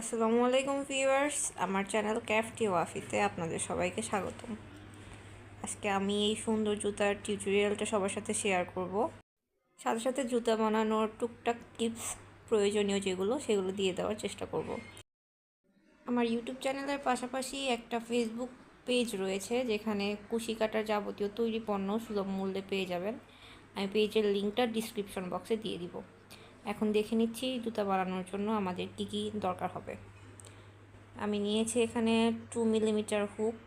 আসসালামু আলাইকুম ভিউয়ার্স, আমার চ্যানেল ক্যাফটি ওয়াফিতে আপনাদের সবাইকে স্বাগতম। আজকে আমি এই সুন্দর জুতার টিউটোরিয়ালটা সবার সাথে শেয়ার করব। সাথে সাথে জুতা বানানোর টুকটাক টিপস প্রয়োজনীয় সেগুলো দিয়ে দেওয়ার চেষ্টা করব। আমার ইউটিউব চ্যানেলের পাশাপাশি একটা ফেসবুক পেজ রয়েছে, যেখানে কুশি কাটার যাবতীয় তৈরি পণ্য সুলভ মূল্যে পেয়ে যাবেন। আমি পেজের লিঙ্কটা ডিসক্রিপশন বক্সে দিয়ে দিব। এখন দেখে নিচ্ছি জুতা বানানোর জন্য আমাদের কী কী দরকার হবে। আমি নিয়েছি এখানে 2 মিলিমিটার হুক,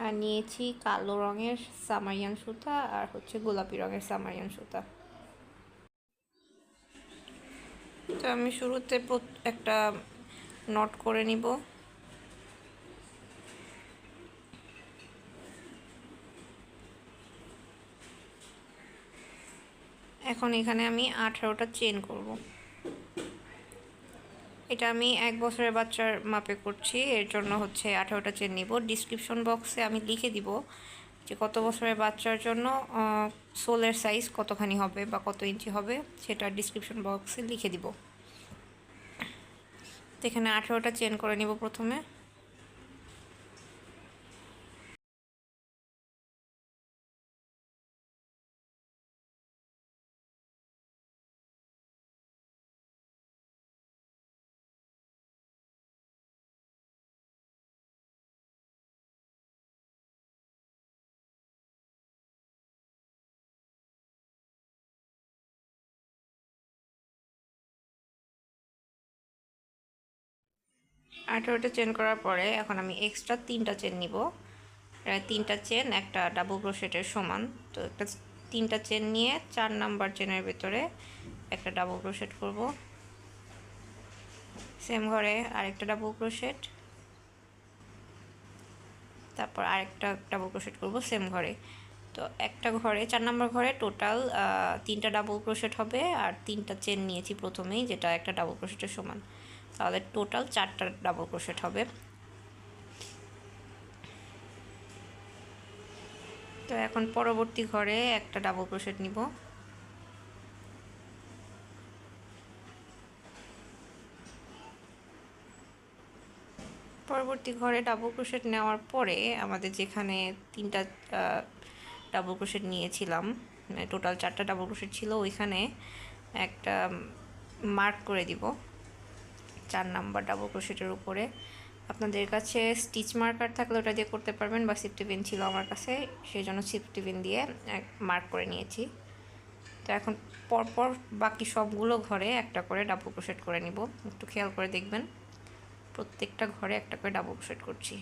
আর নিয়েছি কালো রঙের সামারিয়ান সুতা আর গোলাপি রঙের সামারিয়ান সুতা। তো আমি শুরুতে একটা নট করে নিব। এখন এখানে আমি 18টা চেন করব। এটা আমি 1 বছরের বাচ্চার মাপে করছি, এর জন্য 18টা চেন নিব। ডিসক্রিপশন বক্সে আমি লিখে দিব যে কত বছরের বাচ্চার জন্য সোলের সাইজ কতখানি হবে বা কত ইঞ্চি হবে, সেটা ডিসক্রিপশন বক্সে লিখে দিব। তো এখানে 18টা চেন করে নিব প্রথমে। আঠারোটা চেন করার পরে এখন আমি এক্সট্রা 3টা চেন নিব। 3টা চেন একটা ডাবল ক্রোশেটের সমান। তো একটা 3টা চেন নিয়ে 4 নাম্বার চেনের ভেতরে একটা ডাবল ক্রোশেট করব। সেম ঘরে আরেকটা ডাবল ক্রোশেট, তারপর আরেকটা ডাবল ক্রোশেট করব সেম ঘরে। তো একটা ঘরে 4 নাম্বার ঘরে টোটাল 3টা ডাবল ক্রোশেট হবে, আর 3টা চেন নিয়েছি প্রথমেই, যেটা একটা ডাবল ক্রোশেটের সমান। তাহলে টোটাল 4টা ডাবল ক্রোশেট হবে। তো এখন পরবর্তী ঘরে একটা ডাবল ক্রোশেট নিব। পরবর্তী ঘরে ডাবল ক্রোশেট নেওয়ার পরে আমাদের যেখানে 3টা ডাবল ক্রোশেট নিয়েছিলাম, টোটাল 4টা ডাবল ক্রোশেট ছিল, ওইখানে একটা মার্ক করে দিব 4 নাম্বার ডাবল ক্রোশেটের উপরে। আপনাদের কাছে স্টিচ মার্কার থাকলে ওটা দিয়ে করতে পারবেন, বা সেফটি পিন ছিল আমার কাছে, সেই জন্য সেফটি পিন দিয়ে মার্ক করে নিয়েছি। তো এখন পরপর বাকি সবগুলো ঘরে একটা করে ডাবল ক্রোশেট করে নিব। একটু খেয়াল করে দেখবেন, প্রত্যেকটা ঘরে একটা করে ডাবল ক্রোশেট করছি।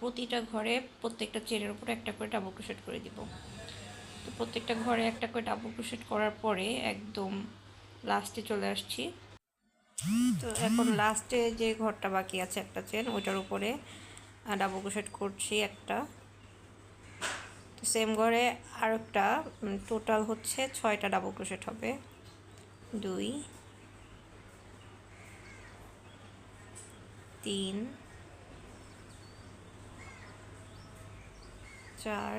প্রতিটা ঘরে প্রত্যেকটা চেনের উপরে একটা করে ডাবল ক্রোশেট করে দিব। তো প্রত্যেকটা ঘরে একটা করে ডাবল ক্রোশেট করার পরে একদম লাস্টে চলে আসছি। তো এখন লাস্টে যে ঘরটা বাকি আছে একটা চেন, ওইটার উপরে ডাবল ক্রোশেট করছি একটা। তো সেম ঘরে আর একটা, টোটাল 6টা ডাবল ক্রোশেট হবে। 2 3 4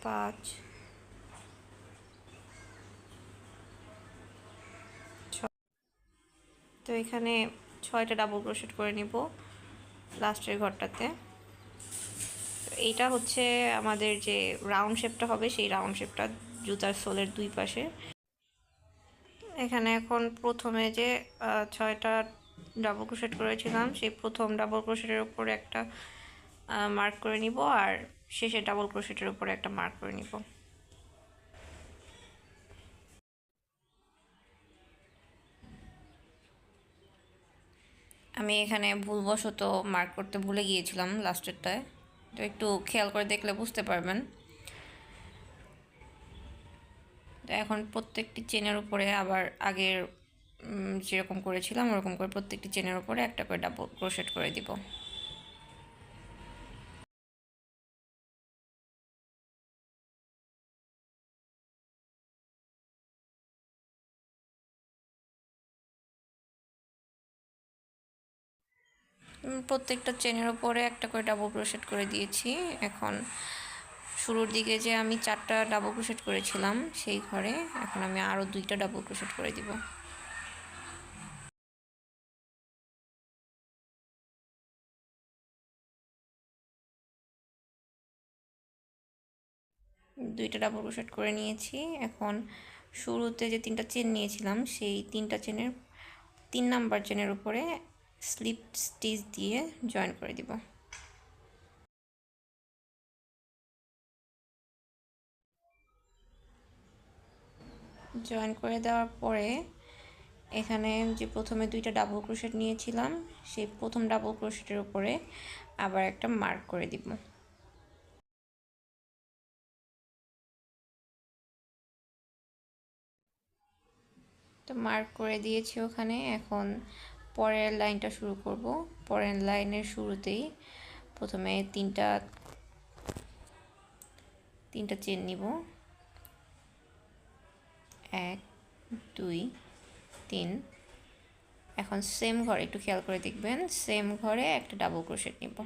5 6। তো এখানে 6টা ডাবল ক্রোশেট করে নিব লাস্টের ঘরটাতে। এইটা আমাদের যে রাউন্ড শেপটা হবে, সেই রাউন্ড শেপটা জুতার সোলের দুই পাশে। এখানে এখন প্রথমে যে 6টা ডাবল ক্রোশেট করেছিলাম, সেই প্রথম ডাবল ক্রোশেটের উপরে একটা মার্ক করে নিব, আর শেষে ডাবল ক্রোশেটের উপরে একটা মার্ক করে নিব। আমি এখানে ভুলবশত মার্ক করতে ভুলে গিয়েছিলাম লাস্টেরটায়, তো একটু খেয়াল করে দেখলে বুঝতে পারবেন। তো এখন প্রত্যেকটি চেনের উপরে আবার আগের যেরকম করেছিলাম ওরকম করে প্রত্যেকটি চেনের উপরে একটা করে ডাবল ক্রোশেট করে দিব। প্রত্যেকটা চেনের ওপরে একটা করে ডাবল ক্রোশেট করে দিয়েছি। এখন শুরুর দিকে যে আমি 4টা ডাবল ক্রোশেট করেছিলাম সেই ঘরে এখন আমি আরও 2টা ডাবল ক্রোশেট করে দিব। দুইটা ডাবল ক্রোশেট করে নিয়েছি। এখন শুরুতে যে 3টা চেন নিয়েছিলাম সেই 3টা চেনের 3 নাম্বার চেনের উপরে স্লিপ স্টিচ দিয়ে জয়েন করে দিব। জয়েন করে দেওয়ার পরে এখানে যে প্রথমে 2টা ডাবল ক্রোশেট নিয়েছিলাম সেই প্রথম ডাবল ক্রোশেটের উপরে আবার একটা মার্ক করে দিব। তো মার্ক করে দিয়েছি ওখানে। এখন পরের লাইনটা শুরু করব। পরের লাইনের শুরুতেই প্রথমে তিনটা চেন নিব, 1 2 3। এখন সেম ঘরে একটু খেয়াল করে দেখবেন, সেম ঘরে একটা ডাবল ক্রোশেট নিব।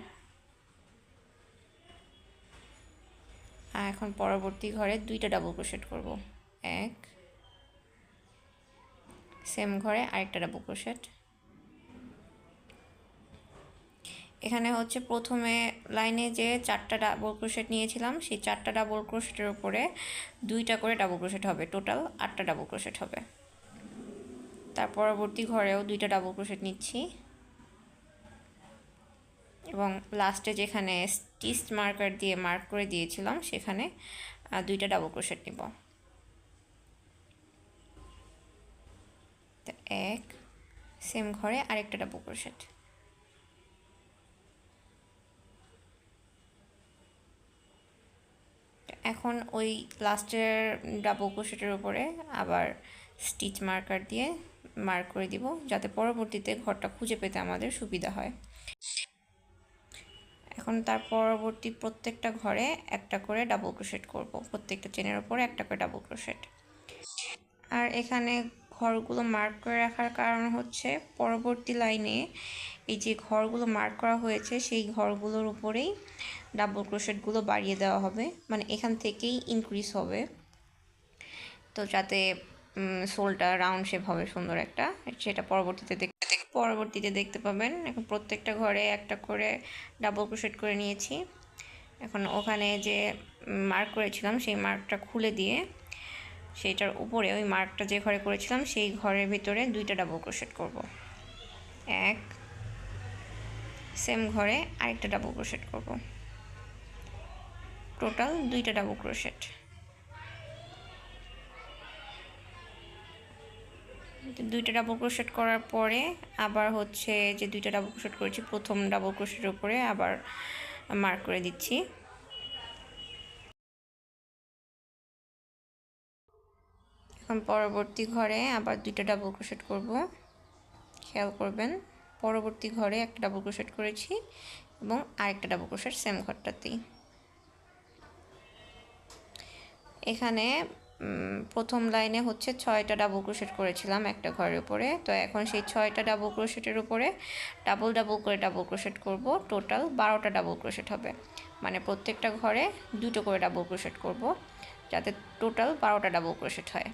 আর এখন পরবর্তী ঘরে 2টা ডাবল ক্রোশেট করব, 1, সেম ঘরে আরেকটা ডাবল ক্রোশেট। এখানে হচ্ছে প্রথমে লাইনে যে 4টা ডাবল ক্রোশেট নিয়েছিলাম সেই 4টা ডাবল ক্রোশেটের উপরে 2টা করে ডাবল ক্রোশেট হবে, টোটাল 8টা ডাবল ক্রোশেট হবে। তার পরবর্তী ঘরেও 2টা ডাবল ক্রোশেট নিচ্ছি এবং লাস্টে যেখানে স্টিচ মার্কার দিয়ে মার্ক করে দিয়েছিলাম সেখানে 2টা ডাবল ক্রোশেট নিব। তো 1, সেম ঘরে আরেকটা ডাবল ক্রোশেট। এখন ওই লাস্টের ডাবল ক্রোশেটের উপরে আবার স্টিচ মার্কার দিয়ে মার্ক করে দিব যাতে পরবর্তীতে ঘরটা খুঁজে পেতে আমাদের সুবিধা হয়। এখন তার পরবর্তী প্রত্যেকটা ঘরে একটা করে ডাবল ক্রোশেট করব, প্রত্যেকটা চেনের উপরে একটা করে ডাবল ক্রোশেট। আর এখানে ঘরগুলো মার্ক করে রাখার কারণ হচ্ছে পরবর্তী লাইনে এই যে ঘরগুলো মার্ক করা হয়েছে সেই ঘরগুলোর উপরেই ডাবল ক্রোশেটগুলো বাড়িয়ে দেওয়া হবে, মানে এখান থেকেই ইনক্রিজ হবে। তো যাতে সোলটা রাউন্ড শেপ হবে সুন্দর একটা, সেটা পরবর্তীতে দেখতে পাবেন। এখন প্রত্যেকটা ঘরে একটা করে ডাবল ক্রোশেট করে নিয়েছি। এখন ওখানে যে মার্ক করেছিলাম সেই মার্কটা খুলে দিয়ে সেইটার উপরে ওই মার্কটা যে ঘরে করেছিলাম সেই ঘরের ভিতরে 2টা ডাবল ক্রোশেট করব, 1, সেম ঘরে আরেকটা ডাবল ক্রোশেট করব, টোটাল 2টা ডাবল ক্রোশেট। 2টা ডাবল ক্রোশেট করার পরে আবার হচ্ছে যে 2টা ডাবল ক্রোশেট করেছি প্রথম ডাবল ক্রোশেটের উপরে আবার মার্ক করে দিচ্ছি। এখন পরবর্তী ঘরে আবার 2টা ডাবল ক্রোশেট করব, খেয়াল করবেন পরবর্তী ঘরে একটা ডাবল ক্রোশেট করেছি এবং আরেকটা ডাবল ক্রোশেট সেম ঘরটাতেই। এখানে প্রথম লাইনে হচ্ছে 6টা ডাবল ক্রোশেট করেছিলাম একটা ঘরের উপরে। তো এখন সেই 6টা ডাবল ক্রোশেটের উপরে ডাবল করে ডাবল ক্রোশেট করব, টোটাল 12টা ডাবল ক্রোশেট হবে। মানে প্রত্যেকটা ঘরে 2টো করে ডাবল ক্রোশেট করব যাতে টোটাল 12টা ডাবল ক্রোশেট হয়।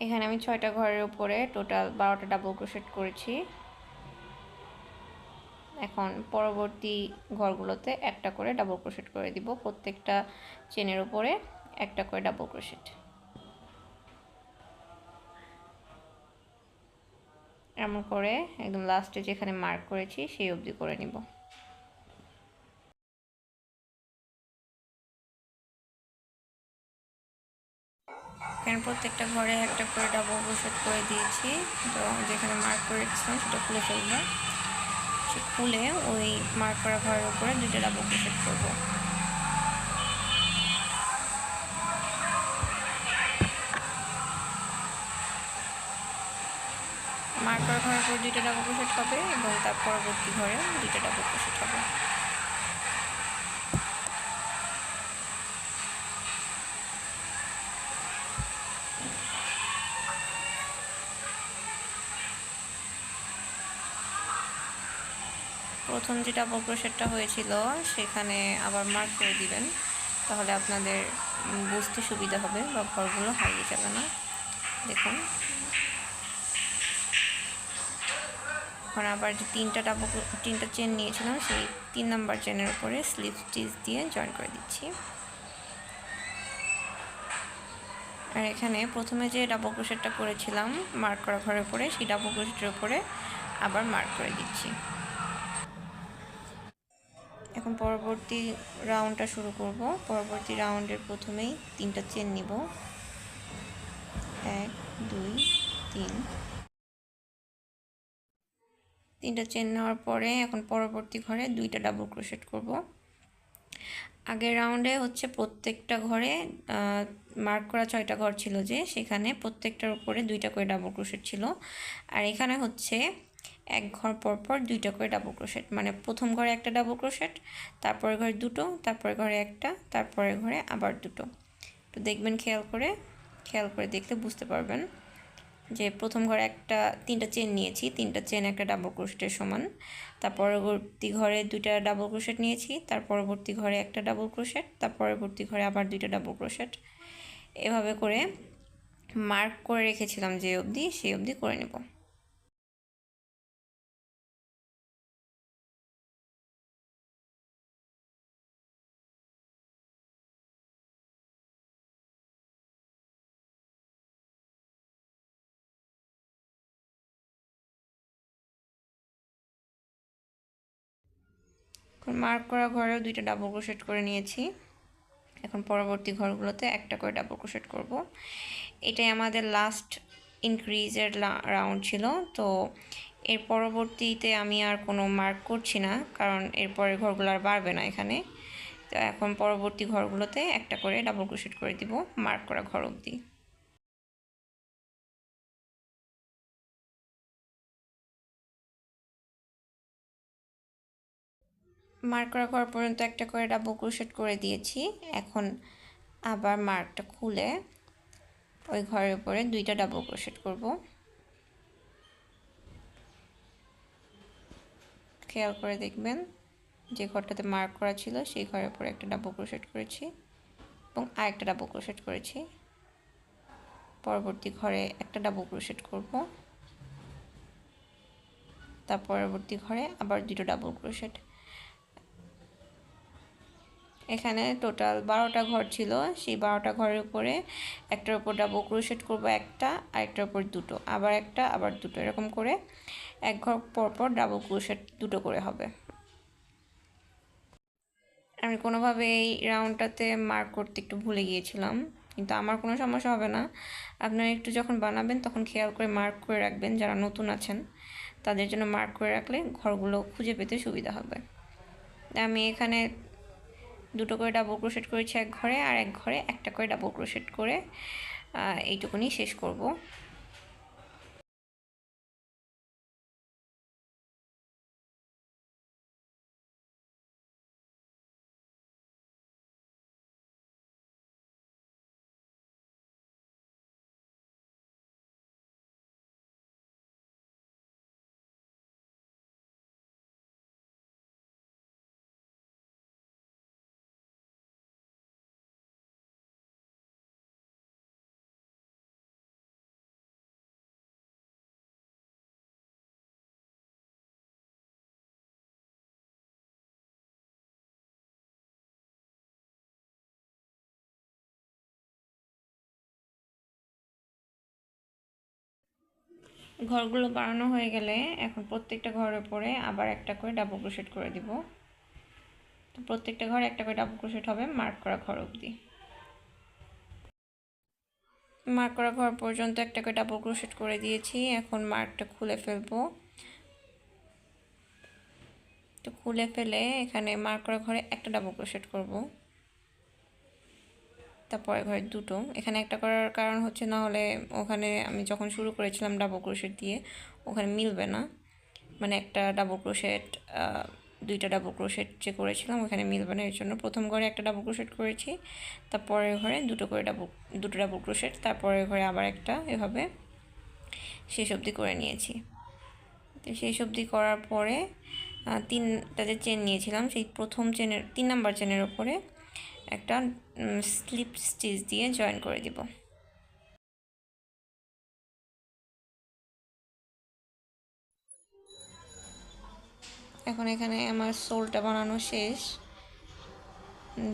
এখানে আমি 6টা ঘরের উপরে টোটাল 12টা ডাবল ক্রোশেট করেছি। এখন পরবর্তী ঘরগুলোতে একটা করে ডাবল ক্রোশেট করে দিব, প্রত্যেকটা চেনের উপরে একটা করে ডাবল ক্রোশেট। এমন করে একদম লাস্টে যেখানে মার্ক করেছি সেই অবধি করে নিব। এখানে প্রত্যেকটা ঘরে একটা করে ডাবল ক্রোশেট করে দিয়েছি। তো যেখানে মার্ক করে রেখেছিলাম সেটা খুলে ফেলবো। সে খুলে ওই মার্ক করা ঘরের উপরে 2টা ডাবল ক্রোশেট করব। মার্ক করা ঘরের উপর 2টা ডাবল ক্রোশেট হবে এবং তার পরবর্তী ঘরে 2টা ডাবল ক্রোশেট হবে। প্রথম যে ডাবল ক্রোশেটটা হয়েছিল সেখানে আবার মার্ক করে দিবেন, তাহলে আপনাদের বুঝতে সুবিধা হবে বা ঘরগুলো হারিয়ে যাবে না। দেখুন, এখন আবার যে 3টা চেন নিয়েছিলাম সেই 3 নাম্বার চেনের উপরে স্লিপ স্টিচ দিয়ে জয়েন করে দিচ্ছি। আর এখানে প্রথমে যে ডাবল ক্রোশেটটা করেছিলাম মার্ক করা ঘরের উপরে, সেই ডাবল ক্রোশেটের উপরে আবার মার্ক করে দিচ্ছি। এখন পরবর্তী রাউন্ডটা শুরু করব। পরবর্তী রাউন্ডের প্রথমেই 3টা চেন নিব, 1 2 3। 3টা চেন নেওয়ার পরে এখন পরবর্তী ঘরে 2টা ডাবল ক্রোশেট করব। আগের রাউন্ডে হচ্ছে প্রত্যেকটা ঘরে মার্ক করা 6টা ঘর ছিল, যে সেখানে প্রত্যেকটার উপরে 2টা করে ডাবল ক্রোশেট ছিল। আর এখানে হচ্ছে এক ঘর পরপর 2টা করে ডাবল ক্রোশেট, মানে প্রথম ঘরে একটা ডাবল ক্রোশেট, তারপরের ঘরে 2টো, তারপরের ঘরে একটা, তারপরের ঘরে আবার 2টো। তো দেখবেন, খেয়াল করে দেখলে বুঝতে পারবেন যে প্রথম ঘরে 3টা চেন নিয়েছি, 3টা চেন একটা ডাবল ক্রোশেটের সমান। তার পরবর্তী ঘরে 2টা ডাবল ক্রোশেট নিয়েছি, তার পরবর্তী ঘরে একটা ডাবল ক্রোশেট, তার পরবর্তী ঘরে আবার 2টা ডাবল ক্রোশেট। এভাবে করে মার্ক করে রেখেছিলাম যে অবধি, সেই অবধি করে নেব। মার্ক করা ঘরেও 2টা ডাবল ক্রোশেট করে নিয়েছি। এখন পরবর্তী ঘরগুলোতে একটা করে ডাবল ক্রোশেট করব। এটাই আমাদের লাস্ট ইনক্রিজের রাউন্ড ছিল। তো এর পরবর্তীতে আমি আর কোনো মার্ক করছি না, কারণ এরপরের ঘরগুলো আর বাড়বে না এখানে। তো এখন পরবর্তী ঘরগুলোতে একটা করে ডাবল ক্রোশেট করে দিব মার্ক করা ঘর অবধি। মার্ক করা ঘর পর্যন্ত একটা করে ডাবল ক্রোশেট করে দিয়েছি। এখন আবার মার্কটা খুলে ওই ঘরের উপরে 2টা ডাবল ক্রোশেট করব। খেয়াল করে দেখবেন, যে ঘরটাতে মার্ক করা ছিল সেই ঘরের উপরে একটা ডাবল ক্রোশেট করেছি এবং আরেকটা ডাবল ক্রোশেট করেছি। পরবর্তী ঘরে একটা ডাবল ক্রোশেট করব, তার পরবর্তী ঘরে আবার 2টো ডাবল ক্রোশেট। এখানে টোটাল 12টা ঘর ছিল, সেই 12টা ঘরের উপরে একটার উপর ডাবল ক্রোশেট করব একটা, আরেকটার উপর 2টো, আবার একটা, আবার 2টো, এরকম করে এক ঘর পরপর ডাবল ক্রোশেট 2টো করে হবে। আমি কোনোভাবে এই রাউন্ডটাতে মার্ক করতে একটু ভুলে গিয়েছিলাম, কিন্তু আমার কোনো সমস্যা হবে না। আপনারা একটু যখন বানাবেন তখন খেয়াল করে মার্ক করে রাখবেন, যারা নতুন আছেন তাদের জন্য মার্ক করে রাখলে ঘরগুলো খুঁজে পেতে সুবিধা হবে। আমি এখানে 2টো করে ডাবল ক্রোশেট করেছি এক ঘরে, আর এক ঘরে একটা করে ডাবল ক্রোশেট করে এইটুকুনি শেষ করব। ঘরগুলো বানানো হয়ে গেলে এখন প্রত্যেকটা ঘরের উপরে আবার একটা করে ডাবল ক্রোশেট করে দিব। তো প্রত্যেকটা ঘরে একটা করে ডাবল ক্রোশেট হবে মার্ক করা ঘর অবধি। মার্ক করা ঘর পর্যন্ত একটা করে ডাবল ক্রোশেট করে দিয়েছি। এখন মার্কটা খুলে ফেলবো। তো খুলে ফেলে এখানে মার্ক করা ঘরে একটা ডাবল ক্রোশেট করব, তারপরে ঘরে দুটো। এখানে একটা করার কারণ হচ্ছে, না হলে ওখানে আমি যখন শুরু করেছিলাম ডাবল ক্রোশেট দিয়ে ওখানে মিলবে না, মানে একটা ডাবল ক্রোশেট দুইটা ডাবল ক্রোশেট যে করেছিলাম ওখানে মিলবে না। এর জন্য প্রথম ঘরে একটা ডাবল ক্রোশেট করেছি, তারপরের ঘরে দুটো ডাবল ক্রোশেট, তারপরের ঘরে আবার একটা, এভাবে শেষ অবধি করে নিয়েছি। তো শেষ অবধি করার পরে তিনটা যে চেন নিয়েছিলাম সেই প্রথম চেনের 3 নাম্বার চেনের ওপরে একটা স্লিপ স্টিচ দিয়ে জয়েন করে দিব। এখন এখানে আমার সোলটা বানানো শেষ।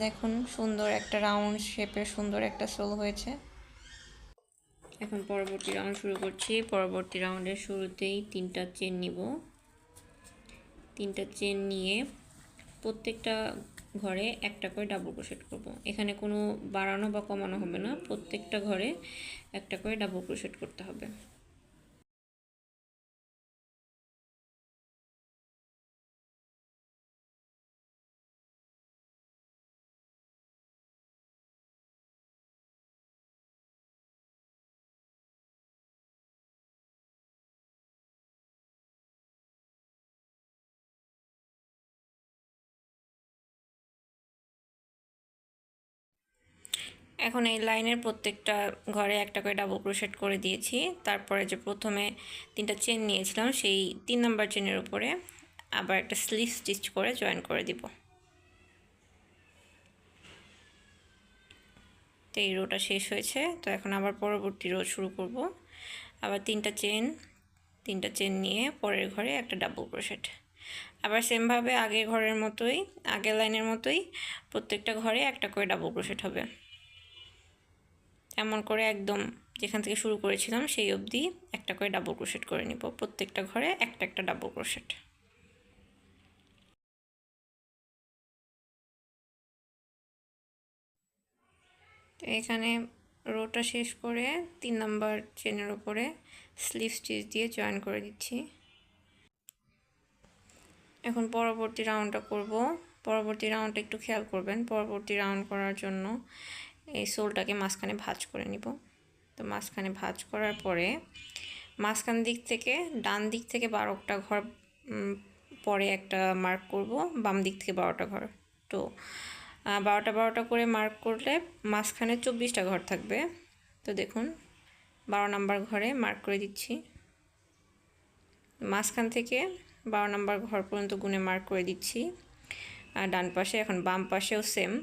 দেখুন সুন্দর একটা রাউন্ড শেপের সুন্দর একটা সোল হয়েছে। এখন পরবর্তী রাউন্ড শুরু করছি। পরবর্তী রাউন্ডের শুরুতেই 3টা চেন নিব। 3টা চেন নিয়ে প্রত্যেকটা ঘরে একটা করে ডাবল ক্রোশেট করব। এখানে কোনো বাড়ানো বা কমানো হবে না, প্রত্যেকটা ঘরে একটা করে ডাবল ক্রোশেট করতে হবে। এখন এই লাইনের প্রত্যেকটা ঘরে একটা করে ডাবল ক্রোশেট করে দিয়েছি। তারপরে যে প্রথমে 3টা চেন নিয়েছিলাম সেই 3 নাম্বার চেনের উপরে আবার একটা স্লিপ স্টিচ করে জয়েন করে দিব। তো এই রোটা শেষ হয়েছে। তো এখন আবার পরবর্তী রো শুরু করব। আবার 3টা চেন নিয়ে পরের ঘরে একটা ডাবল ক্রোশেট। আবার সেমভাবে আগের ঘরের মতোই, আগের লাইনের মতোই প্রত্যেকটা ঘরে একটা করে ডাবল ক্রোশেট হবে। এমন করে একদম যেখান থেকে শুরু করেছিলাম সেই অবধি একটা করে ডাবল ক্রোশেট করে নিব, প্রত্যেকটা ঘরে একটা একটা ডাবল ক্রোশেট। তো এখানে রোটা শেষ করে 3 নাম্বার চেনের উপরে স্লিপ স্টিচ দিয়ে জয়েন করে দিচ্ছি। এখন পরবর্তী রাউন্ডটা করব। পরবর্তী রাউন্ডটা একটু খেয়াল করবেন। পরবর্তী রাউন্ড করার জন্য এই সোলটাকে মাঝখানে ভাঁজ করে নিব। তো মাঝখানে ভাঁজ করার পরে মাঝখান দিক থেকে ডান দিক থেকে 12টা ঘর পরে একটা মার্ক করব, বাম দিক থেকে 12টা ঘর। তো 12টা করে মার্ক করলে মাঝখানে 24টা ঘর থাকবে। তো দেখুন 12 নাম্বার ঘরে মার্ক করে দিচ্ছি। মাঝখান থেকে 12 নাম্বার ঘর পর্যন্ত গুনে মার্ক করে দিচ্ছি। আর ডান পাশে, এখন বাম পাশেও সেম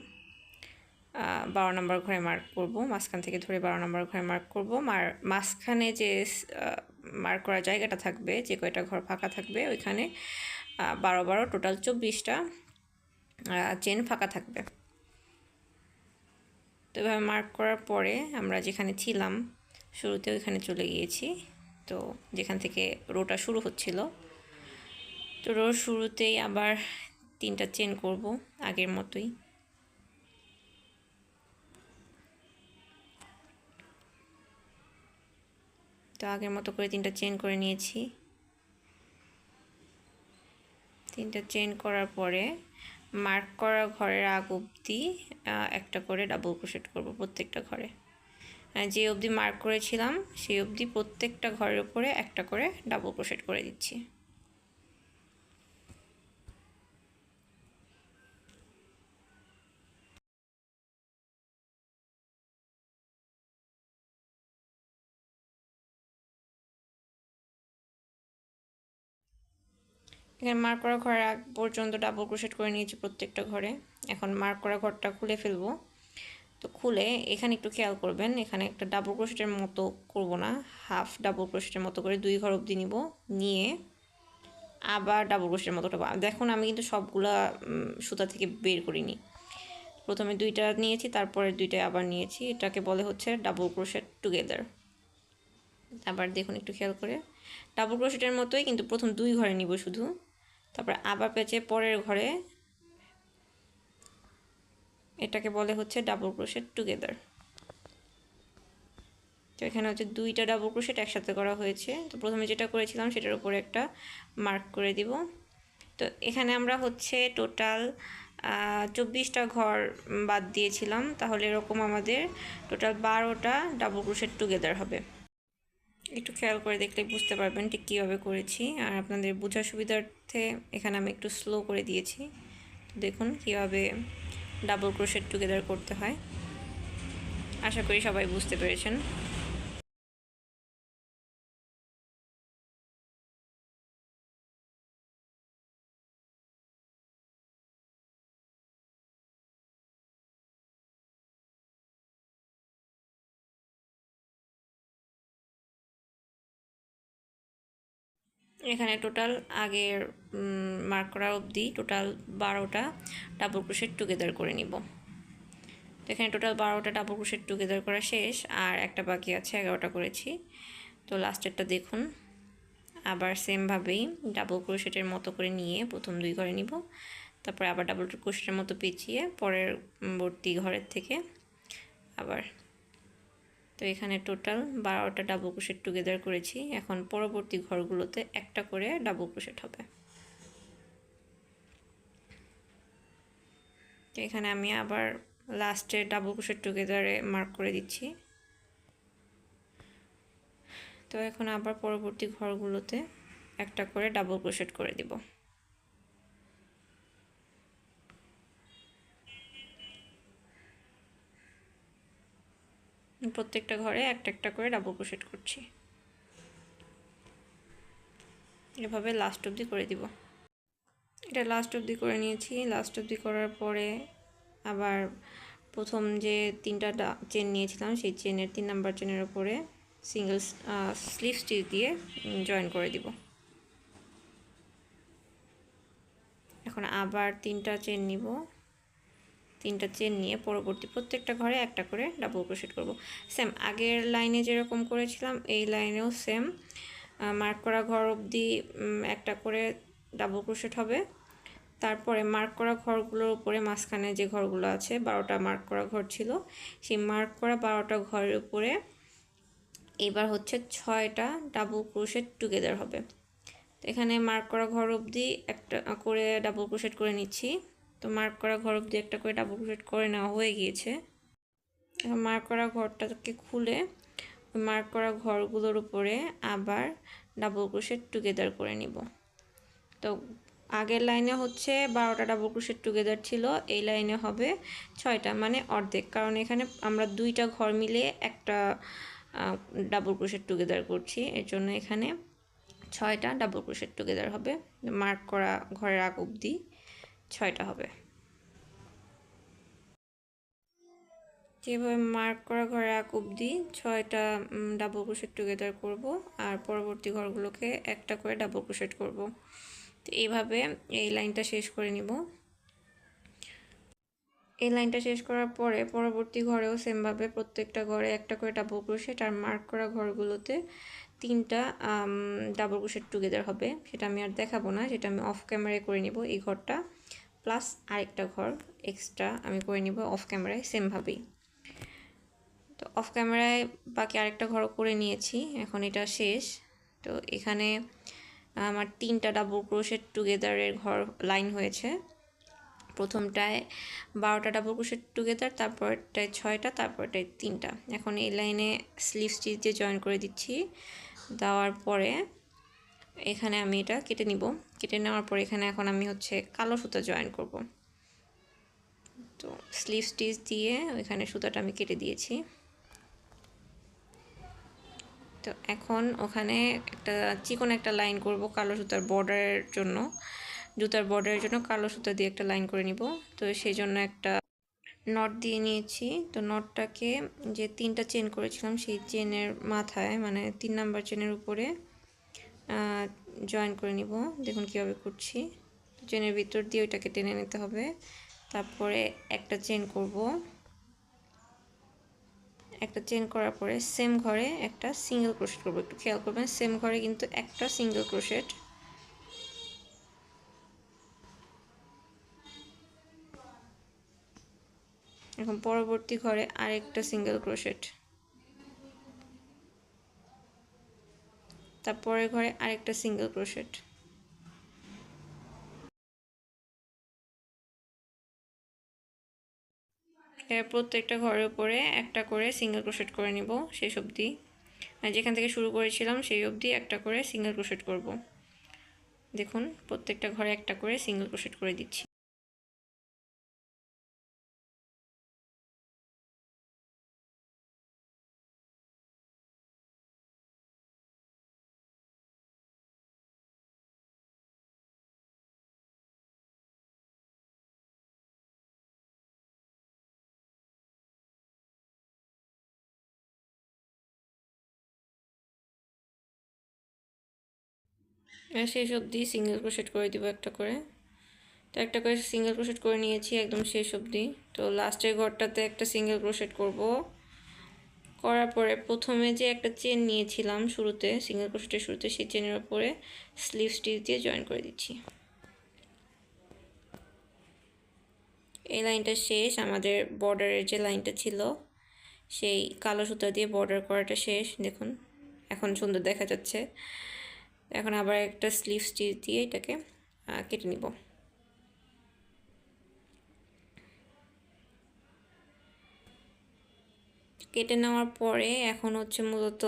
12 নাম্বার ঘরে মার্ক করব। মাঝখান থেকে ধরে 12 নাম্বার ঘরে মার্ক করব। মাঝখানে যে মার্ক করা জায়গাটা থাকবে, যে কয়টা ঘর ফাঁকা থাকবে, ওইখানে 12 টোটাল 24টা চেন ফাঁকা থাকবে। তো এভাবে মার্ক করার পরে আমরা যেখানে ছিলাম শুরুতে ওইখানে চলে গিয়েছি। তো যেখান থেকে রোটা শুরু হচ্ছিল, তো রোর শুরুতেই আবার 3টা চেন করব আগের মতোই। তো আগের মতো করে 3টা চেন করে নিয়েছি। 3টা চেন করার পরে মার্ক করা ঘরের আগ অবধি একটা করে ডাবল ক্রোশেট করব প্রত্যেকটা ঘরে। যে অবধি মার্ক করেছিলাম সেই অবধি প্রত্যেকটা ঘরের উপরে একটা করে ডাবল ক্রোশেট করে দিচ্ছি। এখানে মার্ক করা ঘরের আগ পর্যন্ত ডাবল ক্রোশেট করে নিয়েছি প্রত্যেকটা ঘরে। এখন মার্ক করা ঘরটা খুলে ফেলবো। তো খুলে এখানে একটু খেয়াল করবেন, এখানে একটা ডাবল ক্রোশেটের মতো করব না, হাফ ডাবল ক্রোশেটের মতো করে 2 ঘর অবধি নিব, নিয়ে আবার ডাবল ক্রোশেটের মতো দেখুন আমি কিন্তু সবগুলা সুতা থেকে বের করিনি। প্রথমে 2টা নিয়েছি, তারপরে 2টা আবার নিয়েছি। এটাকে বলে হচ্ছে ডাবল ক্রোশেট টুগেদার। আবার দেখুন একটু খেয়াল করে ডাবল ক্রোশেটের মতোই, কিন্তু প্রথম 2 ঘরে নিব শুধু, তারপর আবার পেঁচে পরের ঘরে, এটাকে বলে হচ্ছে ডাবল ক্রোশেট টুগেদার। তো এখানে হচ্ছে 2টা ডাবল ক্রোশেট একসাথে করা হয়েছে। তো প্রথমে যেটা করেছিলাম সেটার উপরে একটা মার্ক করে দিব। তো এখানে আমরা হচ্ছে টোটাল 24টা ঘর বাদ দিয়েছিলাম, তাহলে এরকম আমাদের টোটাল 12টা ডাবল ক্রোশেট টুগেদার হবে। একটু খেয়াল করে দেখলে বুঝতে পারবেন ঠিক কীভাবে করেছি, আর আপনাদের বোঝার সুবিধার্থে এখানে আমি একটু স্লো করে দিয়েছি। দেখুন কীভাবে ডাবল ক্রোশেট টুগেদার করতে হয়। আশা করি সবাই বুঝতে পেরেছেন। এখানে টোটাল আগের মার্ক করা অবধি টোটাল 12টা ডাবল ক্রোশেট টুগেদার করে নিব। তো এখানে টোটাল 12টা ডাবল ক্রোশেট টুগেদার করা শেষ, আর একটা বাকি আছে, 11টা করেছি। তো লাস্টেরটা দেখুন, আবার সেমভাবেই ডাবল ক্রোশেটের মতো করে নিয়ে প্রথম 2 ঘরে নিব, তারপরে আবার ডাবল ক্রোশেটের মতো পেঁচিয়ে পরের বর্তী ঘরের থেকে আবার। তো এখানে টোটাল 12টা ডাবল ক্রোশেট টুগেদার করেছি। এখন পরবর্তী ঘরগুলোতে একটা করে ডাবল ক্রোশেট হবে। তো এখানে আমি আবার লাস্টে ডাবল ক্রোশেট টুগেদারে মার্ক করে দিচ্ছি। তো এখন আবার পরবর্তী ঘরগুলোতে একটা করে ডাবল ক্রোশেট করে দিব। প্রত্যেকটা ঘরে একটা একটা করে ডাবল ক্রোশেট করছি, এভাবে লাস্ট অবধি করে দিব। এটা লাস্ট অবধি করে নিয়েছি। লাস্ট অবধি করার পরে আবার প্রথম যে 3টা চেন নিয়েছিলাম সেই চেনের 3 নাম্বার চেনের উপরে সিঙ্গেল স্লিপ স্টিচ দিয়ে জয়েন করে দিব। এখন আবার 3টা চেন নিব, 3টা চেন নিয়ে পরবর্তী প্রত্যেকটা ঘরে একটা করে ডাবল ক্রোশেট করব। সেম আগের লাইনে যেরকম করেছিলাম এই লাইনেও সেম মার্ক করা ঘর অবধি একটা করে ডাবল ক্রোশেট হবে। তারপরে মার্ক করা ঘরগুলোর উপরে মাঝখানে যে ঘরগুলো আছে 12টা মার্ক করা ঘর ছিল, সেই মার্ক করা 12টা ঘরের উপরে এবার হচ্ছে 6টা ডাবল ক্রোশেট টুগেদার হবে। তো এখানে মার্ক করা ঘর অবধি একটা করে ডাবল ক্রোশেট করে নিচ্ছি। তো মার্ক করা ঘর অবধি একটা করে ডাবল ক্রোশেট করে নেওয়া হয়ে গিয়েছে। এখন মার্ক করা ঘরটাকে খুলে মার্ক করা ঘরগুলোর উপরে আবার ডাবল ক্রোশেট টুগেদার করে নিব। তো আগের লাইনে হচ্ছে 12টা ডাবল ক্রোশেট টুগেদার ছিল, এই লাইনে হবে 6টা, মানে অর্ধেক, কারণ এখানে আমরা 2টা ঘর মিলে একটা ডাবল ক্রোশেট টুগেদার করছি, এর জন্য এখানে 6টা ডাবল ক্রোশেট টুগেদার হবে। মার্ক করা ঘরের আগ অবধি 6টা হবে। যেভাবে মার্ক করা ঘরের আগ অবধি 6টা ডাবল ক্রোশেট টুগেদার করব, আর পরবর্তী ঘরগুলোকে একটা করে ডাবল ক্রোশেট করব। তো এইভাবে এই লাইনটা শেষ করে নিব। এই লাইনটা শেষ করার পরে পরবর্তী ঘরেও সেমভাবে প্রত্যেকটা ঘরে একটা করে ডাবল ক্রোশেট, আর মার্ক করা ঘরগুলোতে 3টা ডাবল ক্রোশেট টুগেদার হবে। সেটা আমি আর দেখাবো না, সেটা আমি অফ ক্যামেরায় করে নিব। এই ঘরটা প্লাস আরেকটা ঘর এক্সট্রা আমি করে নিব অফ ক্যামেরায় সেমভাবেই। তো অফ ক্যামেরায় বাকি আরেকটা ঘর করে নিয়েছি, এখন এটা শেষ। তো এখানে আমার 3টা ডাবল ক্রোশেট টুগেদারের ঘর লাইন হয়েছে। প্রথমটায় 12টা ডাবল ক্রোশেট টুগেদার, তারপরটায় 6টা, তারপরটায় 3টা। এখন এই লাইনে স্লিভ স্টিচ দিয়ে জয়েন করে দিচ্ছি। দেওয়ার পরে এখানে আমি এটা কেটে নিব। কেটে নেওয়ার পরে এখানে এখন আমি হচ্ছে কালো সুতা জয়েন করব। তো স্লিভ স্টিচ দিয়ে ওইখানে সুতাটা আমি কেটে দিয়েছি। তো এখন ওখানে একটা চিকন একটা লাইন করব কালো সুতার বর্ডারের জন্য, জুতার বর্ডারের জন্য কালো সুতা দিয়ে একটা লাইন করে নিব। তো সেই জন্য একটা নট দিয়ে নিয়েছি। তো নটটাকে যে 3টা চেন করেছিলাম সেই চেনের মাথায়, মানে 3 নাম্বার চেনের উপরে জয়েন করে নিব। দেখুন কীভাবে করছি, চেনের ভিতর দিয়ে ওইটাকে টেনে নিতে হবে। তারপরে একটা চেন করব, একটা চেন করার পরে সেম ঘরে একটা সিঙ্গেল ক্রোশেট করব। একটু খেয়াল করবেন, সেম ঘরে কিন্তু একটা সিঙ্গেল ক্রোশেট। এখন পরবর্তী ঘরে আরেকটা সিঙ্গেল ক্রোশেট, তারপরের ঘরে আরেকটা সিঙ্গেল ক্রোশেট। এর প্রত্যেকটা ঘরের উপরে একটা করে সিঙ্গেল ক্রোশেট করে নিব শেষ অবধি। যেখান থেকে শুরু করেছিলাম সেই অবধি একটা করে সিঙ্গেল ক্রোশেট করব। দেখুন প্রত্যেকটা ঘরে একটা করে সিঙ্গেল ক্রোশেট করে দিচ্ছি। শেষ অবধি সিঙ্গেল ক্রোশেট করে দিব একটা করে। তো একটা করে সিঙ্গেল ক্রোশেট করে নিয়েছি একদম শেষ অবধি। তো লাস্টের ঘরটাতে একটা সিঙ্গেল ক্রোশেট করব। করার পরে প্রথমে যে একটা চেন নিয়েছিলাম শুরুতে, সিঙ্গেল ক্রোশেটের শুরুতে, সেই চেনের উপরে স্লিভ স্টিচ দিয়ে জয়েন করে দিচ্ছি। এই লাইনটা শেষ। আমাদের বর্ডারের যে লাইনটা ছিল সেই কালো সুতা দিয়ে বর্ডার করাটা শেষ। দেখুন এখন সুন্দর দেখা যাচ্ছে। এখন আবার একটা স্লিভ স্টিচ দিয়ে এটাকে কেটে নিব। কেটে নেওয়ার পরে এখন হচ্ছে মূলত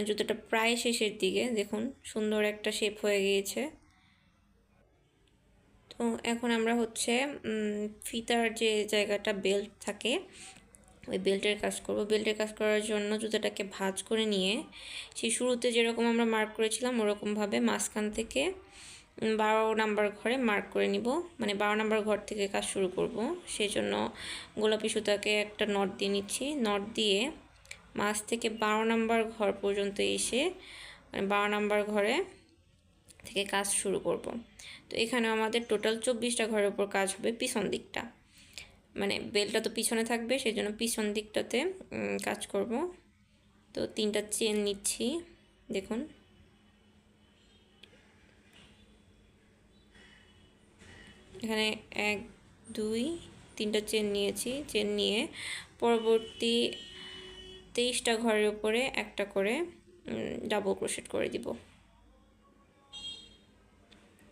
জুতোটা প্রায় শেষের দিকে। দেখুন সুন্দর একটা শেপ হয়ে গিয়েছে। তো এখন আমরা হচ্ছে ফিতার যে জায়গাটা বেল্ট থাকে ওই বেল্টের কাজ করব। বেল্টের কাজ করার জন্য জুতোটাকে ভাঁজ করে নিয়ে সেই শুরুতে যেরকম আমরা মার্ক করেছিলাম ওরকমভাবে মাঝখান থেকে 12 নাম্বার ঘরে মার্ক করে নিব। মানে 12 নাম্বার ঘর থেকে কাজ শুরু করব। সেই জন্য গোলাপি সুতাকে একটা নট দিয়ে নিচ্ছি। নট দিয়ে মাঝ থেকে 12 নাম্বার ঘর পর্যন্ত এসে 12 নাম্বার ঘরে থেকে কাজ শুরু করব। তো এখানে আমাদের টোটাল 24টা ঘরের উপর কাজ হবে পিছন দিকটা। মানে বেলটা তো পিছনে থাকবে, সেই জন্য পিছন দিকটাতে কাজ করব। তো 3টা চেন নিচ্ছি। দেখুন এখানে 1 2 3টা চেন নিয়েছি। চেন নিয়ে পরবর্তী 23টা ঘরের উপরে একটা করে ডাবল ক্রোশেট করে দিব।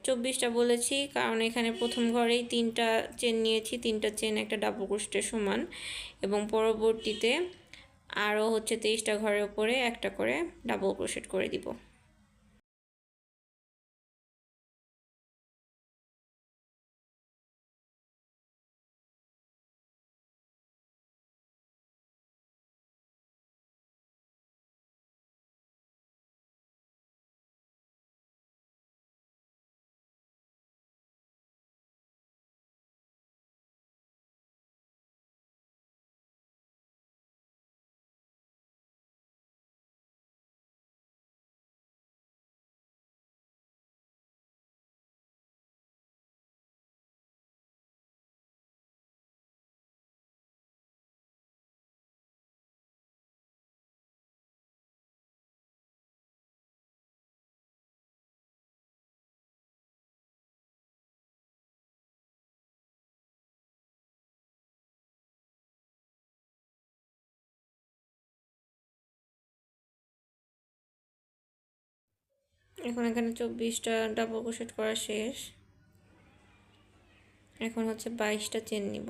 24টা বলেছি কারণ এখানে প্রথম ঘরেই 3টা চেন নিয়েছি। 3টা চেন একটা ডাবল ক্রোশেটের সমান, এবং পরবর্তীতে আরও হচ্ছে 23টা ঘরের উপরে একটা করে ডাবল ক্রোশেট করে দিব। এখন এখানে 24টা ডাবল ক্রোশেট করা শেষ। এখন হচ্ছে 22টা চেন নিব।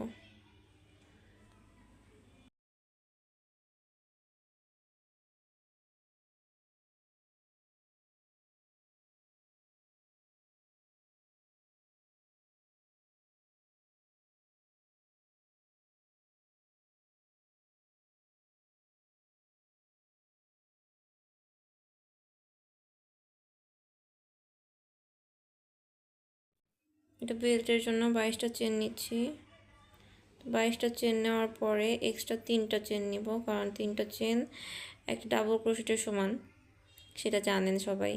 এটা বেল্টের জন্য 22টা চেন নিচ্ছি। 22টা চেন নেওয়ার পরে এক্সট্রা 3টা চেন নিব, কারণ 3টা চেন একটা ডাবল ক্রোশেটের সমান, সেটা জানেন সবাই।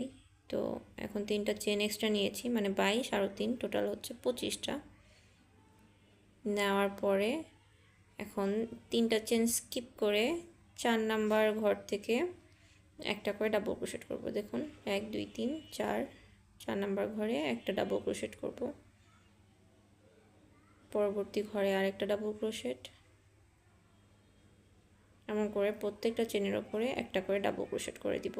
তো এখন 3টা চেন এক্সট্রা নিয়েছি, মানে 22 আর 3 টোটাল হচ্ছে 25টা। নেওয়ার পরে এখন 3টা চেন স্কিপ করে 4 নাম্বার ঘর থেকে একটা করে ডাবল ক্রোশেট করব। দেখুন 1 2 3 4 4 নাম্বার ঘরে একটা ডাবল ক্রোশেট করব। পরবর্তী ঘরে আরেকটা ডাবল ক্রোশেট, এমন করে প্রত্যেকটা চেনের উপরে একটা করে ডাবল ক্রোশেট করে দিব।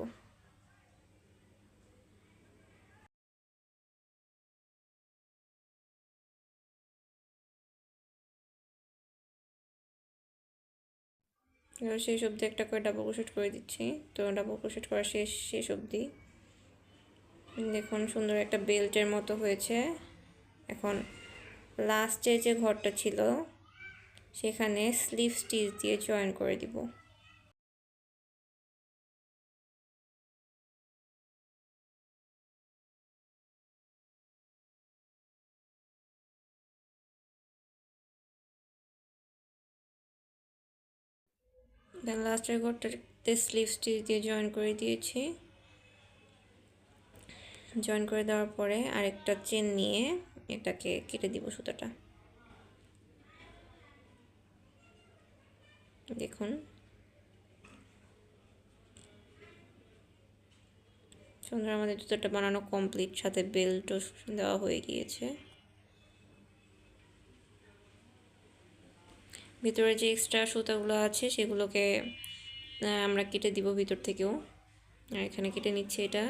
এবার শেষ অবধি একটা করে ডাবল ক্রোশেট করে দিচ্ছি। তো ডাবল ক্রোশেট করা শেষ অবধি দেখুন সুন্দর একটা বেল্টের মতো হয়েছে। এখন লাস্টে যে ঘরটা ছিল সেখানে স্লিভ স্টিচ দিয়ে জয়েন করে দিব। দেন লাস্টের ঘরটাতে স্লিভ স্টিচ দিয়ে জয়েন করে দিয়েছি। জয়েন করে দেওয়ার পরে আরেকটা চেন নিয়ে এটাকে কেটে দিব সুতাটা। দেখুন সুন্দর আমাদের জুতোটা বানানো কমপ্লিট, সাথে বেল্টও দেওয়া হয়ে গিয়েছে। ভিতরে যে এক্সট্রা সুতাগুলো আছে সেগুলোকে আমরা কেটে দিব ভিতর থেকেও। আর এখানে কেটে নিচ্ছে। এটা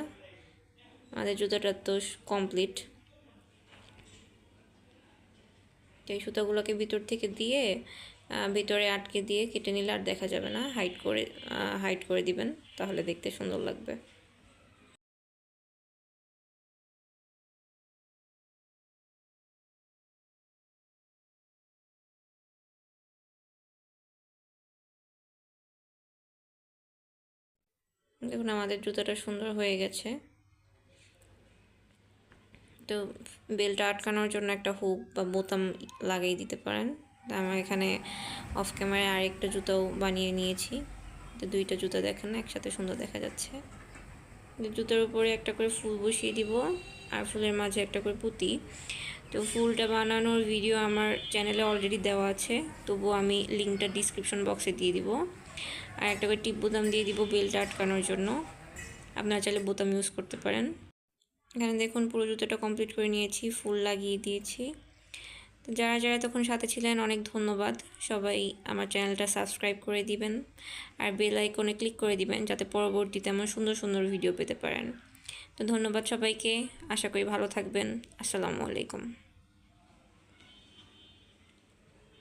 আমাদের জুতোটা তো কমপ্লিট। এই সুতাগুলোকে ভিতর থেকে দিয়ে ভিতরে আটকে দিয়ে কেটে নিলে আর দেখা যাবে না। হাইড করে দিবেন, তাহলে দেখতে সুন্দর লাগবে। দেখুন আমাদের জুতোটা সুন্দর হয়ে গেছে। তো বেলটা আটকানোর জন্য একটা হুক বা বোতাম লাগিয়ে দিতে পারেন। আমার এখানে অফ ক্যামেরায় আরেকটা জুতাও বানিয়ে নিয়েছি। তো দুইটা জুতা দেখেন একসাথে সুন্দর দেখা যাচ্ছে। জুতার উপরে একটা করে ফুল বসিয়ে দিব আর ফুলের মাঝে একটা করে পুঁতি। তো ফুলটা বানানোর ভিডিও আমার চ্যানেলে অলরেডি দেওয়া আছে, তবুও আমি লিঙ্কটা ডিসক্রিপশন বক্সে দিয়ে দিব। আর একটা করে টিপ বোতাম দিয়ে দিব বেলটা আটকানোর জন্য। আপনারা চাইলে বোতাম ইউজ করতে পারেন। এখানে দেখুন পুরো জুতোটা কমপ্লিট করে নিয়েছি, ফুল লাগিয়ে দিয়েছি। তো যারা যারা তখন সাথে ছিলেন অনেক ধন্যবাদ। সবাই আমার চ্যানেলটা সাবস্ক্রাইব করে দিবেন আর বেল আইকনে ক্লিক করে দিবেন, যাতে পরবর্তীতে আমার সুন্দর সুন্দর ভিডিও পেতে পারেন। তো ধন্যবাদ সবাইকে, আশা করি ভালো থাকবেন। আসসালামু আলাইকুম।